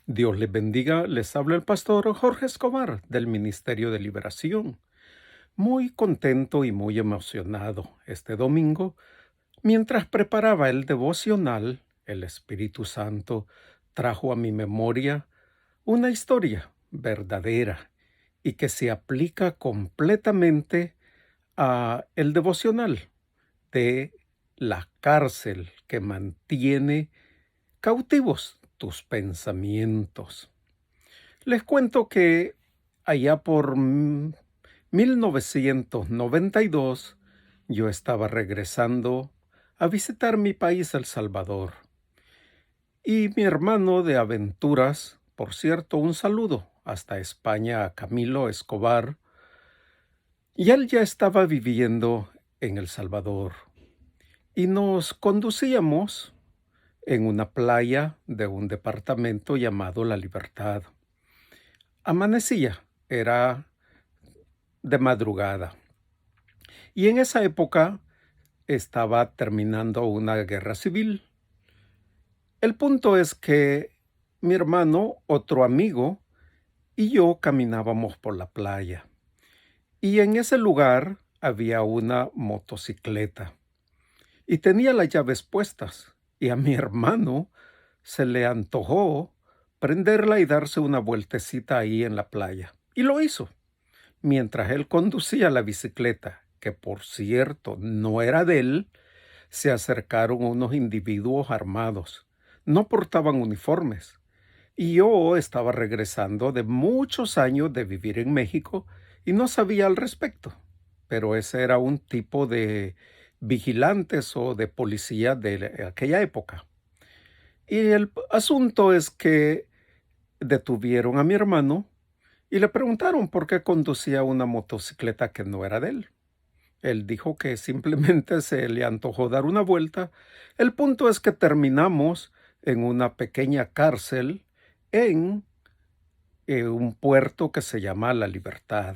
Dios les bendiga, les habla el pastor Jorge Escobar del Ministerio de Liberación. Muy contento y muy emocionado este domingo, mientras preparaba el devocional, el Espíritu Santo trajo a mi memoria una historia verdadera y que se aplica completamente a el devocional de la cárcel que mantiene cautivos tus pensamientos. Les cuento que allá por 1992 yo estaba regresando a visitar mi país, El Salvador. Y mi hermano de aventuras, por cierto, un saludo hasta España a Camilo Escobar, y él ya estaba viviendo en El Salvador. Y nos conducíamos en una playa de un departamento llamado La Libertad. Amanecía, era de madrugada. Y en esa época estaba terminando una guerra civil. El punto es que mi hermano, otro amigo, y yo caminábamos por la playa. Y en ese lugar había una motocicleta. Y tenía las llaves puestas. Y a mi hermano se le antojó prenderla y darse una vueltecita ahí en la playa. Y lo hizo. Mientras él conducía la bicicleta, que por cierto no era de él, se acercaron unos individuos armados. No portaban uniformes. Y yo estaba regresando de muchos años de vivir en México y no sabía al respecto. Pero ese era un tipo de vigilantes o de policía de aquella época. Y el asunto es que detuvieron a mi hermano y le preguntaron por qué conducía una motocicleta que no era de él. Él dijo que simplemente se le antojó dar una vuelta. El punto es que terminamos en una pequeña cárcel en un puerto que se llama La Libertad.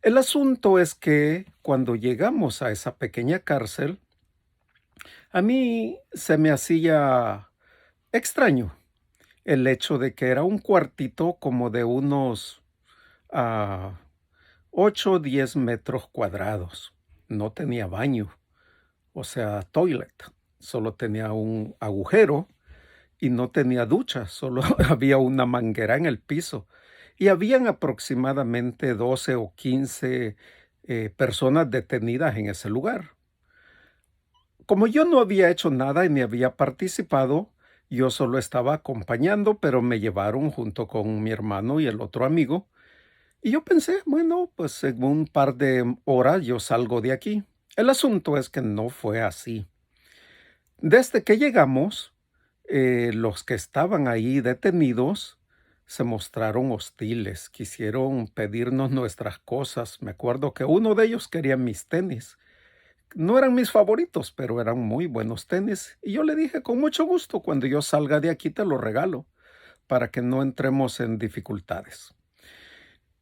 El asunto es que cuando llegamos a esa pequeña cárcel, a mí se me hacía extraño el hecho de que era un cuartito como de unos ah, 8 o 10 metros cuadrados. No tenía baño, o sea, toilet. Solo tenía un agujero y no tenía ducha, solo había una manguera en el piso. Y habían aproximadamente 12 o 15 personas detenidas en ese lugar. Como yo no había hecho nada y ni había participado, yo solo estaba acompañando, pero me llevaron junto con mi hermano y el otro amigo. Y yo pensé, bueno, pues en un par de horas yo salgo de aquí. El asunto es que no fue así. Desde que llegamos, los que estaban ahí detenidos se mostraron hostiles, quisieron pedirnos nuestras cosas. Me acuerdo que uno de ellos quería mis tenis. No eran mis favoritos, pero eran muy buenos tenis. Y yo le dije, con mucho gusto, cuando yo salga de aquí te lo regalo, para que no entremos en dificultades.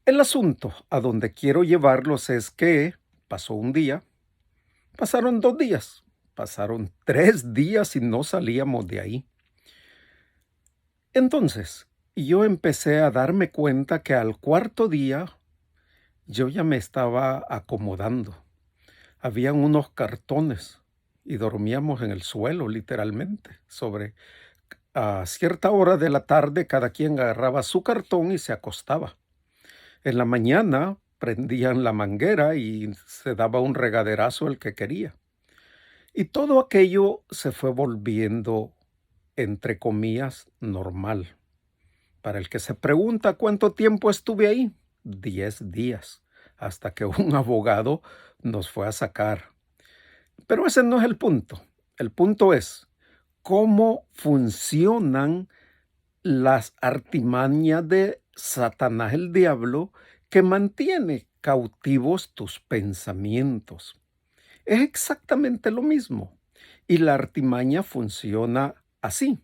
El asunto a donde quiero llevarlos es que pasó un día, pasaron 2 días, pasaron 3 días y no salíamos de ahí. Entonces, yo empecé a darme cuenta que al cuarto día yo ya me estaba acomodando. Habían unos cartones y dormíamos en el suelo, literalmente. A cierta hora de la tarde, cada quien agarraba su cartón y se acostaba. En la mañana prendían la manguera y se daba un regaderazo el que quería. Y todo aquello se fue volviendo, entre comillas, normal. Para el que se pregunta cuánto tiempo estuve ahí, 10 días, hasta que un abogado nos fue a sacar. Pero ese no es el punto. El punto es cómo funcionan las artimañas de Satanás el diablo que mantiene cautivos tus pensamientos. Es exactamente lo mismo. Y la artimaña funciona así.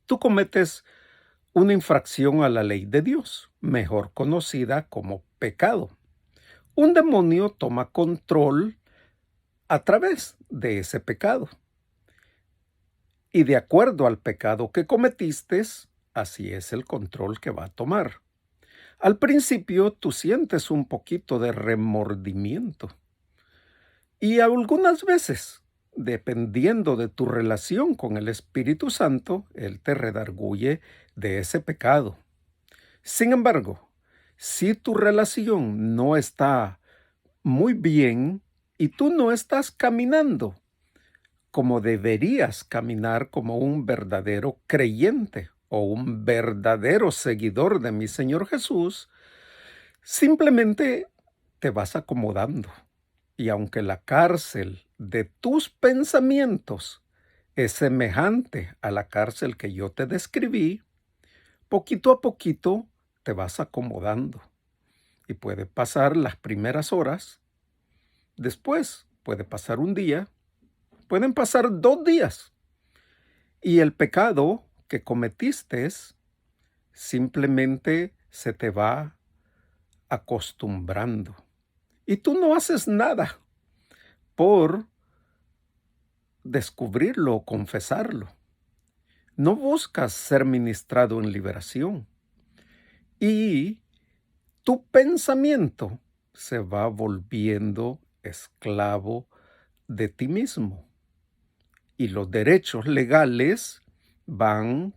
Tú cometes una infracción a la ley de Dios, mejor conocida como pecado. Un demonio toma control a través de ese pecado. Y de acuerdo al pecado que cometiste, así es el control que va a tomar. Al principio tú sientes un poquito de remordimiento y algunas veces, dependiendo de tu relación con el Espíritu Santo, Él te redarguye de ese pecado. Sin embargo, si tu relación no está muy bien y tú no estás caminando como deberías caminar como un verdadero creyente o un verdadero seguidor de mi Señor Jesús, simplemente te vas acomodando. Y aunque la cárcel de tus pensamientos es semejante a la cárcel que yo te describí, poquito a poquito te vas acomodando. Y puede pasar las primeras horas, después puede pasar un día, pueden pasar 2 días. Y el pecado que cometiste simplemente se te va acostumbrando. Y tú no haces nada por descubrirlo o confesarlo. No buscas ser ministrado en liberación. Y tu pensamiento se va volviendo esclavo de ti mismo. Y los derechos legales van,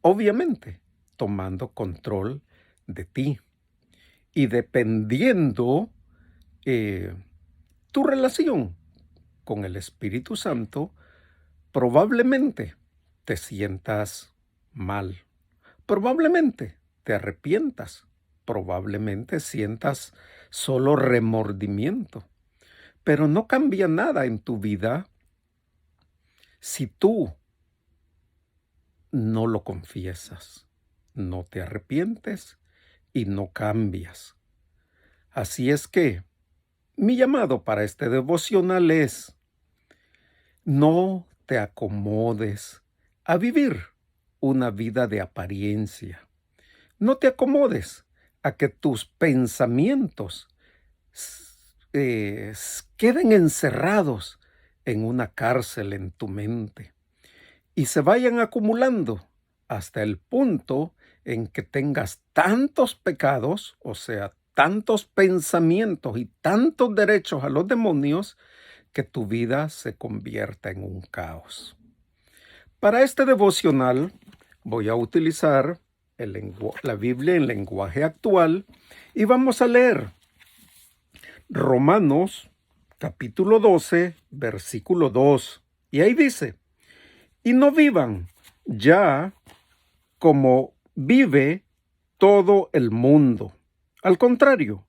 obviamente, tomando control de ti. Y dependiendo tu relación con el Espíritu Santo, probablemente te sientas mal, probablemente te arrepientas, probablemente sientas solo remordimiento, pero no cambia nada en tu vida si tú no lo confiesas, no te arrepientes y no cambias. Así es que mi llamado para este devocional es: no te acomodes a vivir una vida de apariencia. No te acomodes a que tus pensamientos queden encerrados en una cárcel en tu mente y se vayan acumulando hasta el punto en que tengas tantos pecados, o sea, tantos pensamientos y tantos derechos a los demonios, que tu vida se convierta en un caos. Para este devocional voy a utilizar la Biblia en lenguaje actual y vamos a leer Romanos capítulo 12, versículo 2. Y ahí dice: y no vivan ya como vive todo el mundo. Al contrario,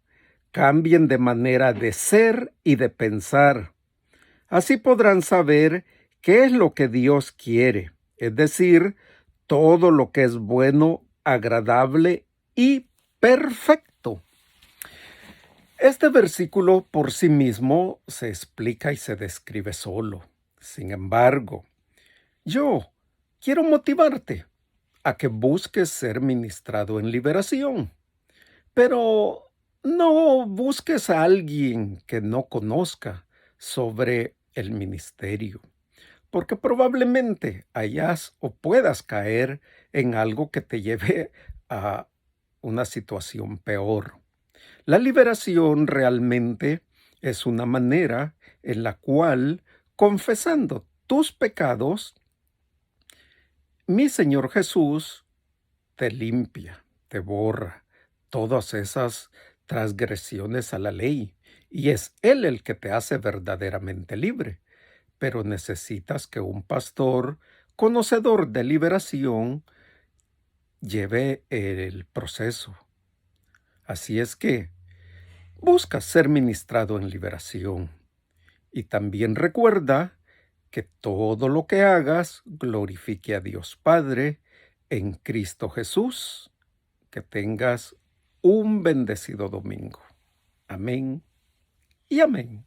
cambien de manera de ser y de pensar. Así podrán saber qué es lo que Dios quiere, es decir, todo lo que es bueno, agradable y perfecto. Este versículo por sí mismo se explica y se describe solo. Sin embargo, yo quiero motivarte a que busques ser ministrado en liberación, pero no busques a alguien que no conozca sobre el ministerio, porque probablemente hayas o puedas caer en algo que te lleve a una situación peor. La liberación realmente es una manera en la cual, confesando tus pecados, mi Señor Jesús te limpia, te borra todas esas transgresiones a la ley, y es Él el que te hace verdaderamente libre. Pero necesitas que un pastor conocedor de liberación lleve el proceso. Así es que busca ser ministrado en liberación. Y también recuerda que todo lo que hagas glorifique a Dios Padre en Cristo Jesús. Que tengas un bendecido domingo. Amén y amén.